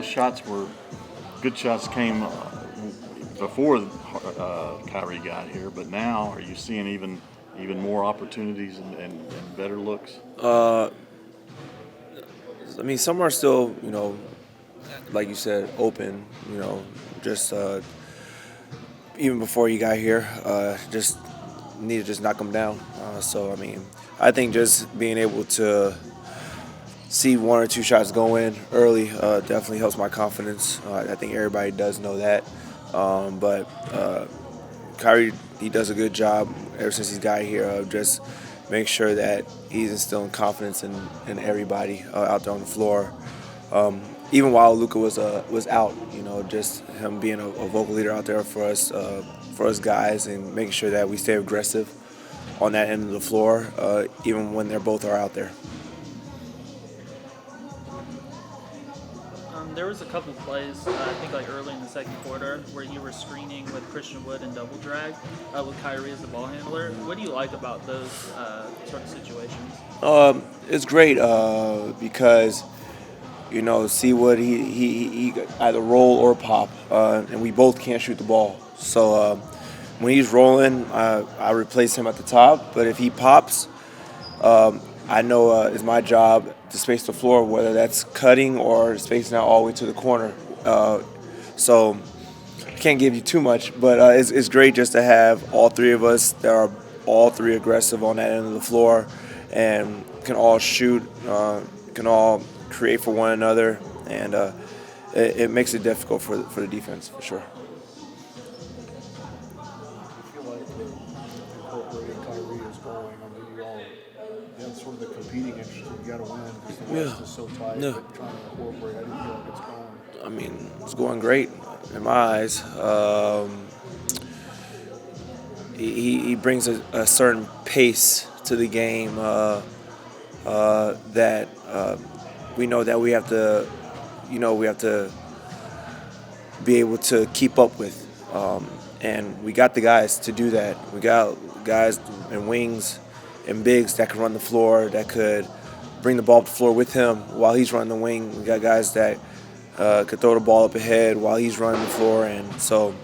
shots were good shots came before Kyrie got here, but now are you seeing even more opportunities and better looks? I mean, some are still, like you said, open. Just even before you got here, just need to just knock them down. So I mean, I think just being able to see one or two shots go in early definitely helps my confidence. I think everybody does know that. But Kyrie, he does a good job ever since he's got here of just make sure that he's instilling confidence in everybody out there on the floor. Even while Luka was out, just him being a vocal leader out there for us guys, and making sure that we stay aggressive on that end of the floor, even when they're both are out there. There was a couple plays, I think like early in the second quarter, where you were screening with Christian Wood and double drag with Kyrie as the ball handler. What do you like about those sort of situations? It's great because Seawood he either roll or pop, and we both can't shoot the ball. So when he's rolling, I replace him at the top. But if he pops, I know it's my job to space the floor, whether that's cutting or spacing out all the way to the corner. So I can't give you too much, but it's great just to have all three of us that are all three aggressive on that end of the floor and can all shoot, can all create for one another, and it makes it difficult for the defense for sure. I feel like incorporating Kyrie is going. I mean, you have sort of the competing interest. You got to win because the West is so tight. Yeah. But trying to incorporate, I didn't feel like it's going. I mean, it's going great in my eyes. He brings a certain pace to the game that we know that we have to, be able to keep up with. And we got the guys to do that. We got guys and wings and bigs that can run the floor, that could bring the ball up the floor with him while he's running the wing. We got guys that could throw the ball up ahead while he's running the floor. And so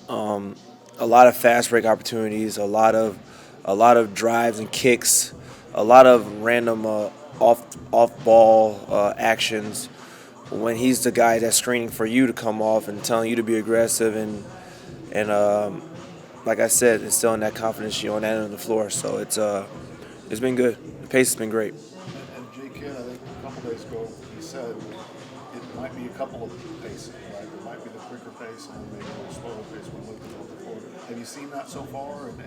a lot of fast break opportunities, a lot of drives and kicks, a lot of random off ball actions when he's the guy that's screening for you to come off and telling you to be aggressive and like I said, instilling that confidence on that end of the floor. So it's been good. The pace has been great. And J. Kidd, I think a couple days ago, he said it might be a couple of paces, right? It might be the quicker pace and then maybe a little slower pace when Luka's on the floor. Have you seen that so far? And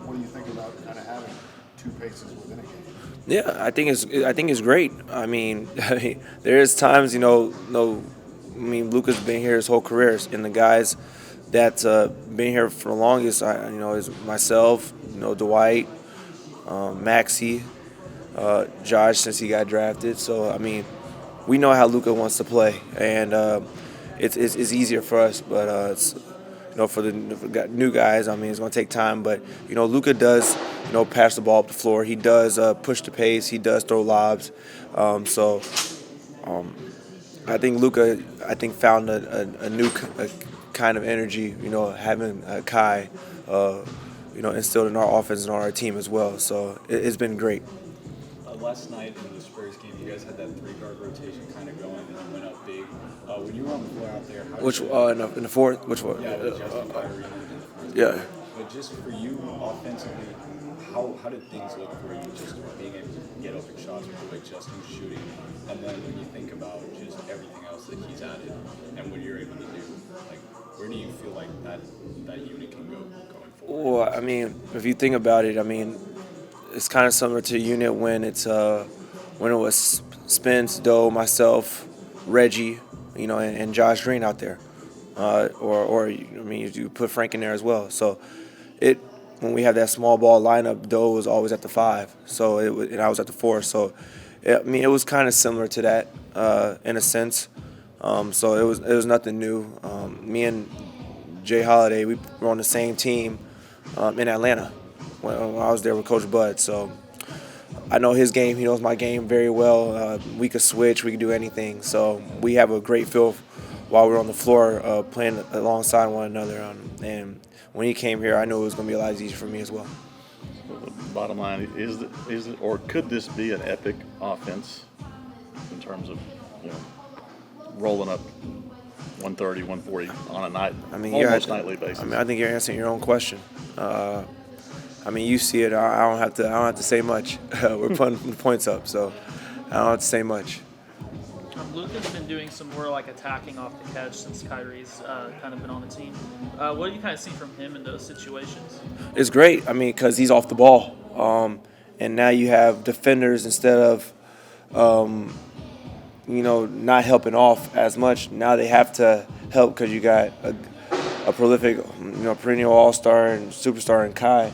what do you think about kind of having two paces within a game? Yeah, I think it's great. I mean, there is times, Luka's been here his whole career, and the guys that's been here for the longest, is myself, Dwight, Maxey, Josh since he got drafted. So I mean, we know how Luka wants to play, and it's easier for us. But for the new guys, I mean, it's going to take time. But Luka does pass the ball up the floor. He does push the pace. He does throw lobs. I think Luka found a new kind of energy. Having Kai, instilled in our offense and on our team as well. So it's been great. Last night in the Spurs game, you guys had that three-guard rotation kind of going, and you went up big. When you were on the floor out there, In the fourth? Which one? Yeah, with Justin Kyrie in the fourth. Yeah. But just for you offensively, how did things look for you? Just being able to get open shots with the way Justin's shooting, and then when you think about just everything else that he's added and what you're able to do, like where do you feel like that unit can go going forward? Well, I mean, if you think about it, I mean, it's kind of similar to a unit when it was Spence, Doe, myself, Reggie, and Josh Green out there, or you put Frank in there as well. So when we have that small ball lineup, Doe was always at the 5, and I was at the 4. So it was kind of similar to that in a sense. So it was nothing new. Me and Jay Holiday, we were on the same team in Atlanta when I was there with Coach Bud. So I know his game. He knows my game very well. We could switch. We could do anything. So we have a great feel while we're on the floor playing alongside one another. And when he came here, I knew it was going to be a lot easier for me as well. The bottom line is it, or could this be an epic offense in terms of rolling up 130, 140 on a almost nightly basis? I think you're answering your own question. You see it. I don't have to say much. We're putting the points up, so I don't have to say much. Luka's been doing some more like attacking off the catch since Kyrie's kind of been on the team. What do you kind of see from him in those situations? It's great. Because he's off the ball, and now you have defenders instead of, not helping off as much. Now they have to help because you got a prolific, perennial all-star and superstar in Kai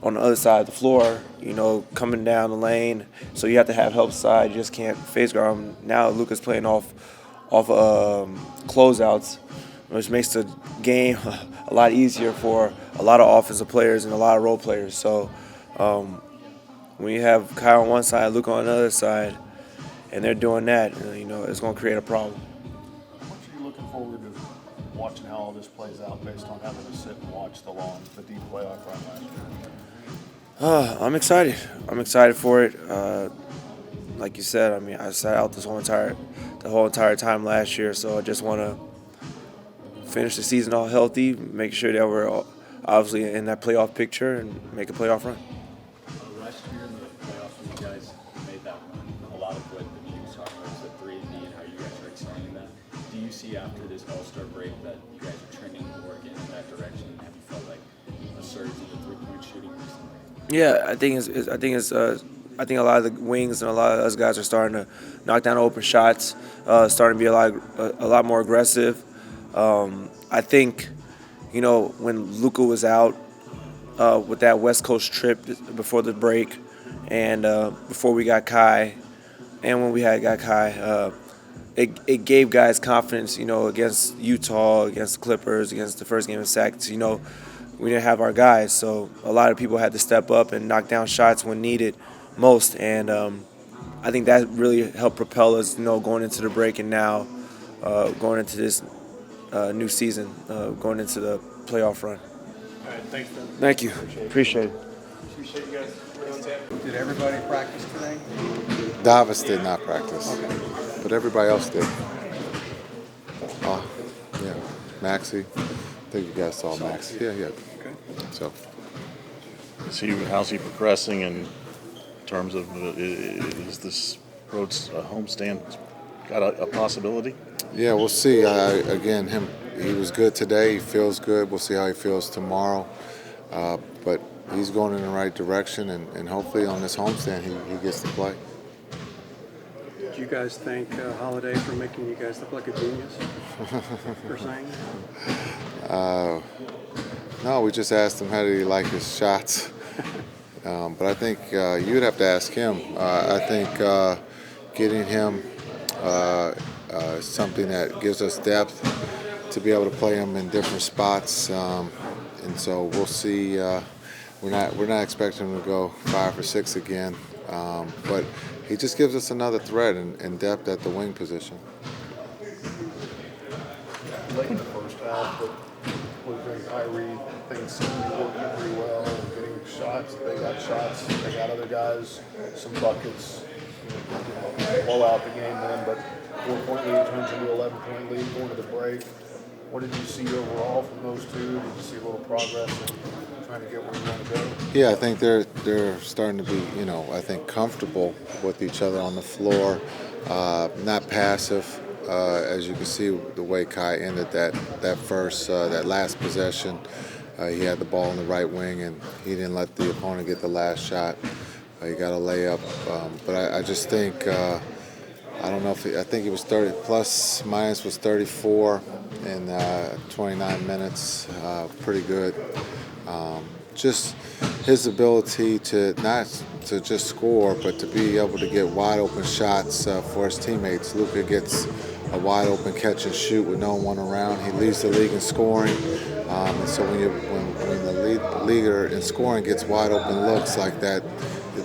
on the other side of the floor, coming down the lane. So you have to have help side. You just can't face guard him. Now Luka's playing off closeouts, which makes the game a lot easier for a lot of offensive players and a lot of role players. So when you have Kai on one side, Luka on the other side, and they're doing that, it's going to create a problem. How much are you looking forward to watching how all this plays out based on having to sit and watch the deep playoff run last year? I'm excited. I'm excited for it. Like you said, I sat out the whole entire time last year, so I just want to finish the season all healthy, make sure that we're obviously in that playoff picture and make a playoff run. Last year in the playoffs, when you guys made that run, a lot of what the media was talking about was the 3-and-D and how you guys are extending that. Do you see after this All-Star break that you guys are trending more again in that direction? Have you felt like a surge in the three-point shooting recently? Yeah, I think a lot of the wings and a lot of us guys are starting to knock down open shots, starting to be a lot more aggressive. I think, when Luka was out with that West Coast trip before the break, and before we got Kai, and when we got Kai, it gave guys confidence, against Utah, against the Clippers, against the first game of Sacks, we didn't have our guys, so a lot of people had to step up and knock down shots when needed most, and I think that really helped propel us, going into the break and now going into this new season, going into the playoff run. All right, thanks, Ben. Thank you. Appreciate it. Appreciate you guys. Did everybody practice today? Davis did not practice, but everybody else did. Yeah, Maxie. I think you guys saw Max. Yeah. Okay. So, How's he progressing in terms of is this Rhodes homestand got a possibility? yeah, we'll see. Again, he was good today. He feels good. We'll see how he feels tomorrow. But he's going in the right direction, and hopefully on this homestand he gets to play. Did you guys thank Holiday for making you guys look like a genius? For saying that? No, we just asked him how did he like his shots. But I think you'd have to ask him. I think getting him something that gives us depth to be able to play him in different spots. And so we'll see. We're not expecting him to go 5 or 6 again. But he just gives us another threat and depth at the wing position. Late in the first half, but with Kyrie, things seem to be working pretty well. Getting shots, they got shots. They got other guys, some buckets. Blow out the game then, but 4-point lead turns into 11-point lead going to the break. What did you see overall from those two? Did you see a little progress in trying to get where you want to go? Yeah, I think they're starting to be, I think comfortable with each other on the floor, not passive. As you can see, the way Kai ended that last possession, he had the ball in the right wing and he didn't let the opponent get the last shot. He got a layup, but I just think I don't know if I think he was 30 plus minus was 34 in 29 minutes, pretty good. Just his ability to not to just score, but to be able to get wide open shots for his teammates. Luka gets a wide open catch and shoot with no one around. He leads the league in scoring, and so when the leader in scoring gets wide open looks like that,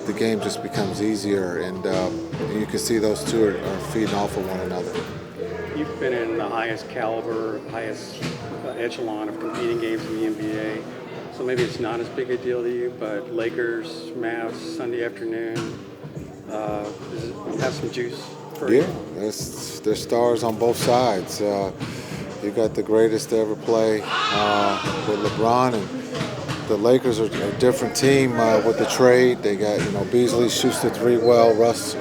the game just becomes easier, and you can see those two are feeding off of one another. You've been in the highest caliber, highest echelon of competing games in the NBA, so maybe it's not as big a deal to you, but Lakers, Mavs, Sunday afternoon, does it have some juice for you? Yeah, there's stars on both sides. You got the greatest to ever play with LeBron, and the Lakers are a different team with the trade. They got, Beasley shoots the three well. Russ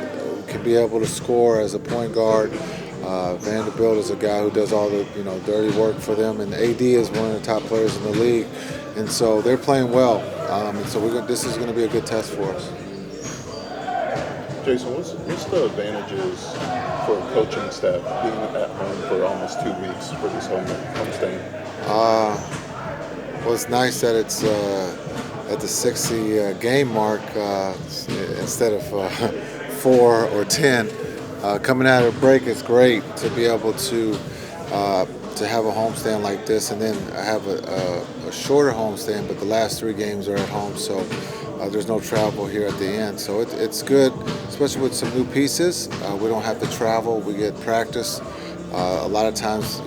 can be able to score as a point guard. Vanderbilt is a guy who does all the dirty work for them, and AD is one of the top players in the league, and so they're playing well. And so this is going to be a good test for us. Jason, what's the advantages for a coaching staff being at home for almost 2 weeks for this homestand? Well, it's nice that it's at the 60 game mark instead of 4 or 10. Coming out of a break, it's great to be able to have a homestand like this, and then have a shorter homestand, but the last 3 games are at home, so there's no travel here at the end. So it's good, especially with some new pieces. We don't have to travel. We get practice. A lot of times,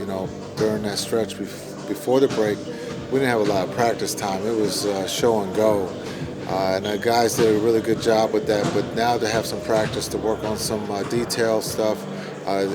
during that stretch before the break, we didn't have a lot of practice time. It was show and go. And the guys did a really good job with that. But now to have some practice to work on some detail stuff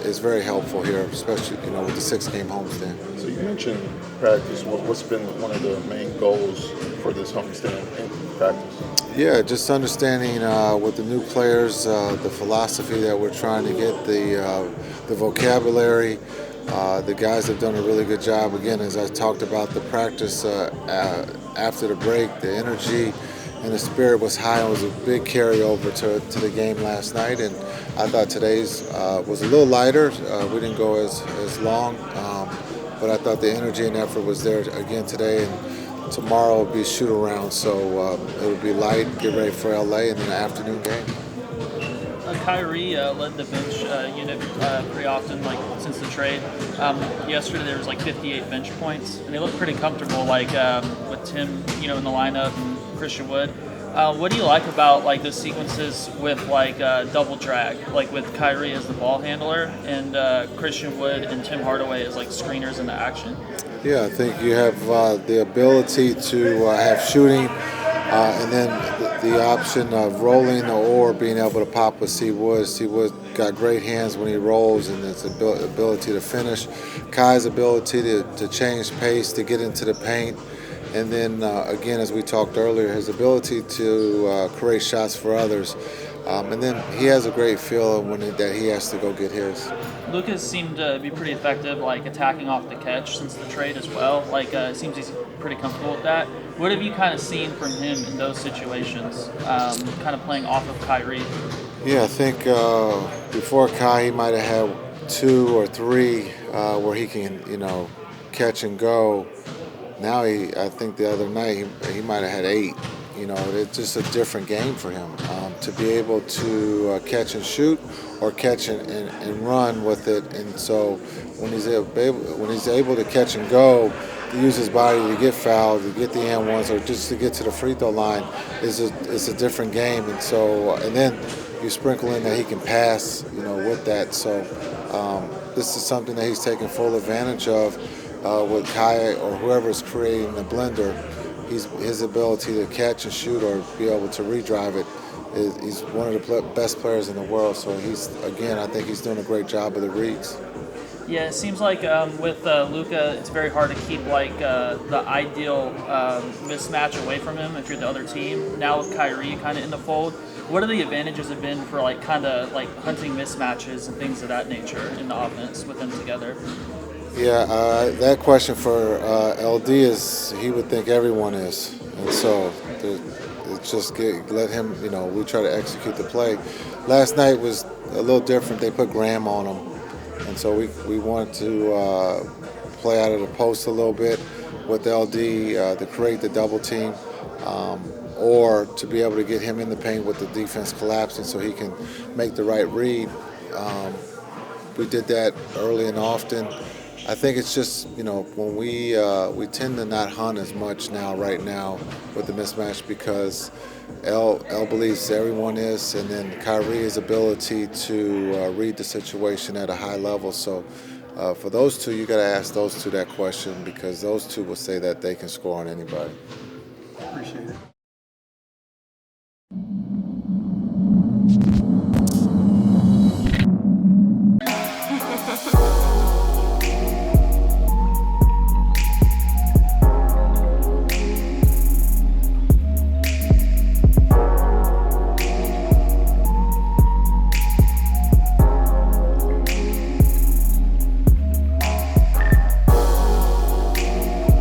is very helpful here, especially with the 6-game homestand. So you mentioned practice. What's been one of the main goals for this homestand in practice? Yeah, just understanding with the new players, the philosophy that we're trying to get, the vocabulary. The guys have done a really good job. Again, as I talked about the practice after the break, the energy and the spirit was high. It was a big carryover to the game last night, and I thought today's was a little lighter. We didn't go as long, but I thought the energy and effort was there again today, and tomorrow will be shoot around, so it'll be light, get ready for LA, and then an afternoon game. Kyrie led the bench unit pretty often, since the trade. Yesterday there was 58 bench points, and they looked pretty comfortable, with Tim, in the lineup and Christian Wood. What do you like about those sequences with double drag, with Kyrie as the ball handler and Christian Wood and Tim Hardaway as screeners in the action? Yeah, I think you have the ability to have shooting, and then the option of rolling or being able to pop with C. Wood. C. Wood got great hands when he rolls, and his ability to finish. Kai's ability to change pace, to get into the paint. And then, again, as we talked earlier, his ability to create shots for others. And then he has a great feel that he has to go get his. Lucas seemed to be pretty effective, attacking off the catch since the trade as well. It seems he's pretty comfortable with that. What have you kind of seen from him in those situations, kind of playing off of Kyrie? Yeah, I think before Kai, he might have had 2 or 3 where he can, catch and go. Now I think the other night he might have had 8. It's just a different game for him to be able to catch and shoot, or catch and run with it. And so when he's able to catch and go, to use his body to get fouled, to get the and ones, or just to get to the free throw line is a different game. And so and then you sprinkle in that he can pass, with that. So this is something that he's taking full advantage of. With Kai or whoever's creating the blender, his ability to catch and shoot or be able to redrive it, he's one of the best players in the world. So I think he's doing a great job with the reads. Yeah, it seems like with Luka, it's very hard to keep the ideal mismatch away from him if you're the other team. Now with Kyrie kind of in the fold, what are the advantages have been for hunting mismatches and things of that nature in the offense with them together? Yeah, that question for LD is he would think everyone is, and so it's just let him. We try to execute the play. Last night was a little different. They put Graham on him, and so we wanted to play out of the post a little bit with LD to create the double team, or to be able to get him in the paint with the defense collapsing so he can make the right read. We did that early and often. I think it's just, when we tend to not hunt as much right now with the mismatch because L believes everyone is, and then Kyrie's ability to read the situation at a high level. So for those two, you got to ask those two that question because those two will say that they can score on anybody. Appreciate it.